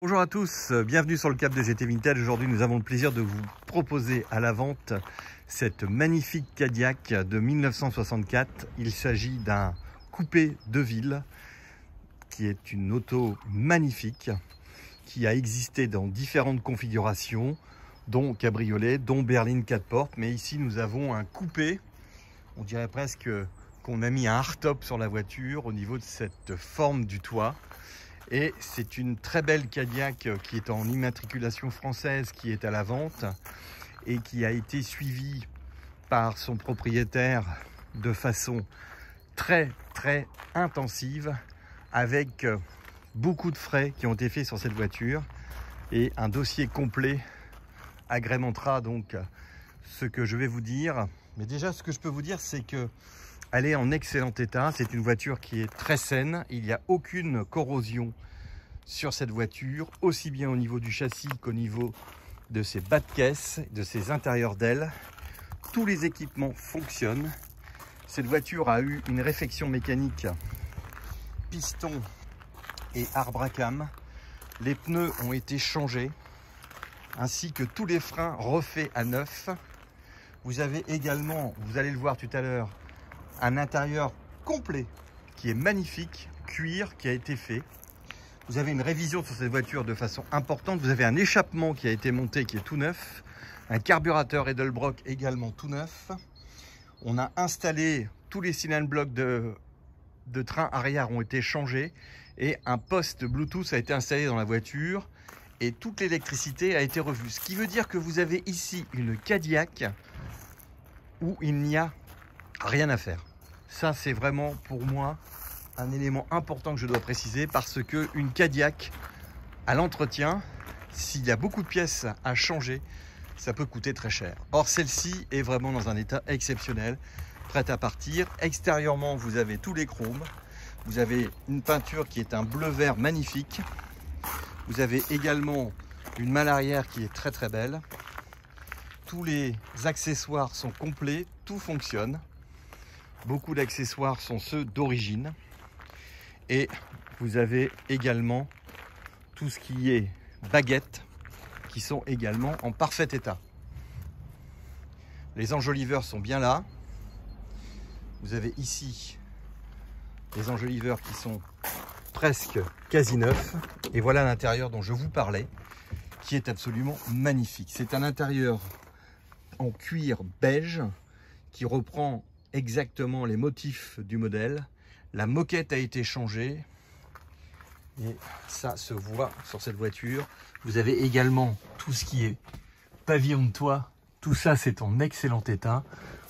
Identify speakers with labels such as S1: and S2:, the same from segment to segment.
S1: Bonjour à tous, bienvenue sur le Cap de GT Vintage. Aujourd'hui, nous avons le plaisir de vous proposer à la vente cette magnifique Cadillac de 1964. Il s'agit d'un coupé de ville qui est une auto magnifique qui a existé dans différentes configurations, dont cabriolet, dont berline 4 portes. Mais ici, nous avons un coupé. On dirait presque qu'on a mis un hardtop sur la voiture au niveau de cette forme du toit. Et c'est une très belle Cadillac qui est en immatriculation française, qui est à la vente et qui a été suivie par son propriétaire de façon très intensive, avec beaucoup de frais qui ont été faits sur cette voiture, et un dossier complet agrémentera donc ce que je vais vous dire. Mais déjà, ce que je peux vous dire, c'est que elle est en excellent état. C'est une voiture qui est très saine. Il n'y a aucune corrosion sur cette voiture, aussi bien au niveau du châssis qu'au niveau de ses bas de caisse, de ses intérieurs d'ailes. Tous les équipements fonctionnent. Cette voiture a eu une réfection mécanique piston et arbre à cam. Les pneus ont été changés, ainsi que tous les freins refaits à neuf. Vous avez également, vous allez le voir tout à l'heure, un intérieur complet qui est magnifique, cuir qui a été fait. Vous avez une révision sur cette voiture de façon importante. Vous avez un échappement qui a été monté, qui est tout neuf. Un carburateur Edelbrock également tout neuf. On a installé tous les cylindres blocs de train arrière ont été changés. Et un poste Bluetooth a été installé dans la voiture. Et toute l'électricité a été revue. Ce qui veut dire que vous avez ici une Cadillac où il n'y a rien à faire. Ça, c'est vraiment pour moi un élément important que je dois préciser, parce que une Cadillac à l'entretien, s'il y a beaucoup de pièces à changer, ça peut coûter très cher. Or, celle-ci est vraiment dans un état exceptionnel, prête à partir. Extérieurement, vous avez tous les chromes. Vous avez une peinture qui est un bleu-vert magnifique. Vous avez également une malle arrière qui est très belle. Tous les accessoires sont complets, tout fonctionne. Beaucoup d'accessoires sont ceux d'origine. Et vous avez également tout ce qui est baguettes qui sont également en parfait état. Les enjoliveurs sont bien là. Vous avez ici les enjoliveurs qui sont presque quasi neufs. Et voilà l'intérieur dont je vous parlais, qui est absolument magnifique. C'est un intérieur en cuir beige qui reprend exactement les motifs du modèle. La moquette a été changée et ça se voit sur cette voiture. Vous avez également tout ce qui est pavillon de toit. Tout ça, c'est en excellent état.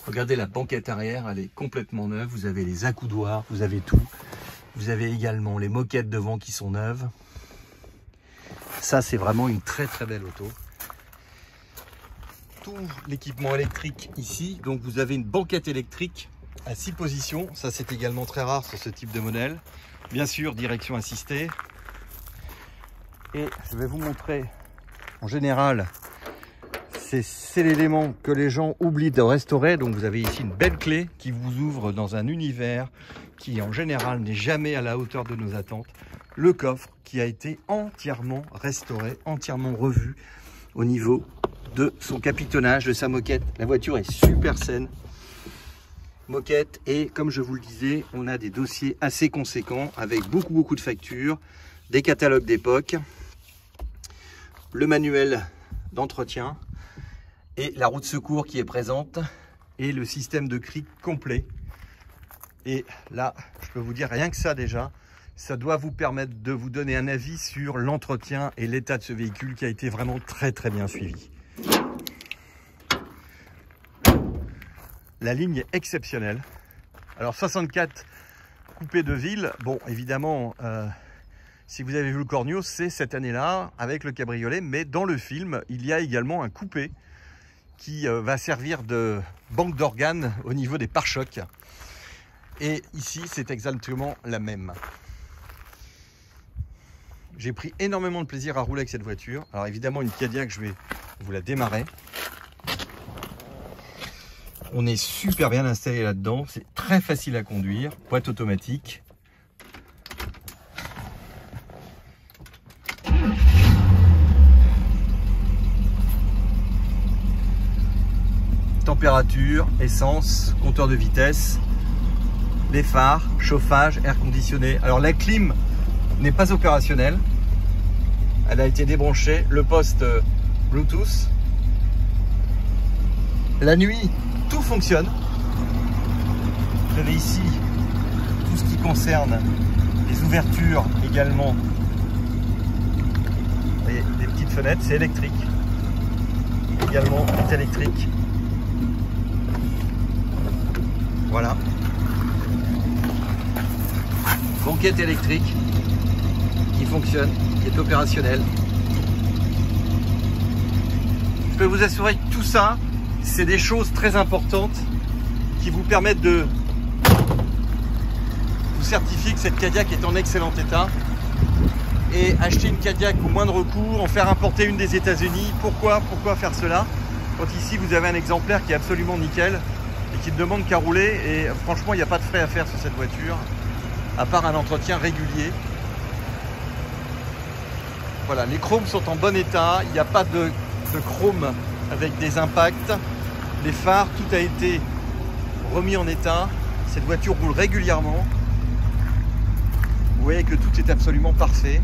S1: Regardez la banquette arrière, elle est complètement neuve. Vous avez les accoudoirs, vous avez tout. Vous avez également les moquettes devant qui sont neuves. Ça, c'est vraiment une très belle auto. Tout l'équipement électrique ici. Donc vous avez une banquette électrique à 6 positions. Ça, c'est également très rare sur ce type de modèle. Bien sûr, direction assistée. Et je vais vous montrer, en général, c'est l'élément que les gens oublient de restaurer. Donc vous avez ici une belle clé qui vous ouvre dans un univers qui, en général, n'est jamais à la hauteur de nos attentes. Le coffre qui a été entièrement restauré, entièrement revu au niveau de son capitonnage, de sa moquette. La voiture est super saine. Moquette, et comme je vous le disais, on a des dossiers assez conséquents avec beaucoup de factures, des catalogues d'époque, le manuel d'entretien et la roue de secours qui est présente et le système de cri complet. Et là, je peux vous dire, rien que ça déjà, ça doit vous permettre de vous donner un avis sur l'entretien et l'état de ce véhicule qui a été vraiment très bien suivi. La ligne est exceptionnelle. Alors 64 coupé de ville, bon évidemment, si vous avez vu le Cornio, c'est cette année-là avec le cabriolet, mais dans le film, il y a également un coupé qui va servir de banque d'organes au niveau des pare-chocs. Et ici, c'est exactement la même. J'ai pris énormément de plaisir à rouler avec cette voiture. Alors évidemment, une Cadillac, je vais vous la démarrer. On est super bien installé là-dedans, c'est très facile à conduire, boîte automatique. température, essence, compteur de vitesse, les phares, chauffage, air conditionné. Alors la clim n'est pas opérationnelle, elle a été débranchée, le poste Bluetooth. La nuit, tout fonctionne. Vous avez ici tout ce qui concerne les ouvertures également. Vous voyez, les petites fenêtres, c'est électrique. Également, c'est électrique. Voilà. Banquette électrique qui fonctionne, qui est opérationnelle. Je peux vous assurer que tout ça, c'est des choses très importantes qui vous permettent de vous certifier que cette Cadillac est en excellent état. Et acheter une Cadillac au moindre coût, en faire importer une des États-Unis. Pourquoi faire cela? Quand ici vous avez un exemplaire qui est absolument nickel et qui ne demande qu'à rouler, et franchement il n'y a pas de frais à faire sur cette voiture, à part un entretien régulier. Voilà, les chromes sont en bon état, il n'y a pas de chrome avec des impacts. Les phares, tout a été remis en état. Cette voiture roule régulièrement. Vous voyez que tout est absolument parfait.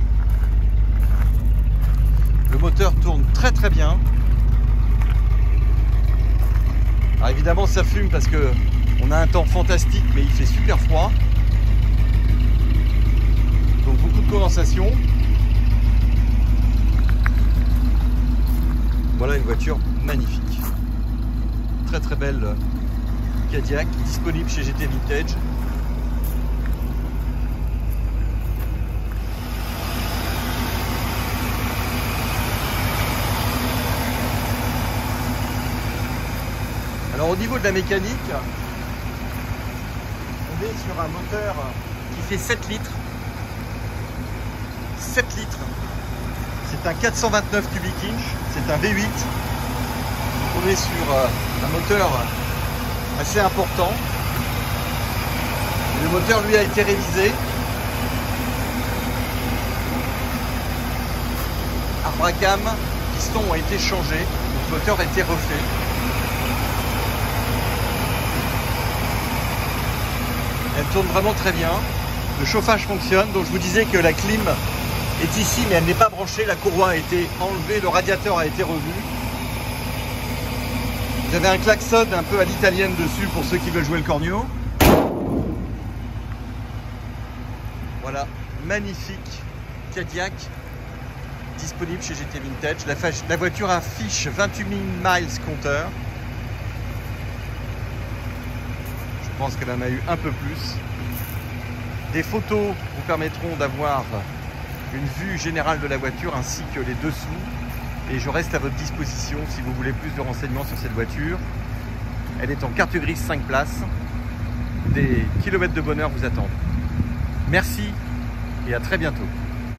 S1: Le moteur tourne très très bien. Alors évidemment ça fume parce que on a un temps fantastique, mais il fait super froid. Donc beaucoup de condensation. Voilà une voiture magnifique. Très très belle Cadillac, disponible chez GT Vintage. Alors au niveau de la mécanique, on est sur un moteur qui fait 7 litres. 7 litres. C'est un 429 cubic inch, c'est un V8. Donc on est sur un moteur assez important. Le moteur lui a été révisé. Arbre à cam, piston ont été changés, le moteur a été refait. Elle tourne vraiment très bien. Le chauffage fonctionne. Donc je vous disais que la clim est ici, mais elle n'est pas branchée. La courroie a été enlevée, le radiateur a été revu. Vous avez un klaxon un peu à l'italienne dessus pour ceux qui veulent jouer le cornio. Voilà, magnifique Cadillac disponible chez GT Vintage. La voiture affiche 28 000 miles compteur. Je pense qu'elle en a eu un peu plus. Des photos vous permettront d'avoir une vue générale de la voiture ainsi que les dessous. Et je reste à votre disposition si vous voulez plus de renseignements sur cette voiture. Elle est en carte grise 5 places. Des kilomètres de bonheur vous attendent. Merci et à très bientôt.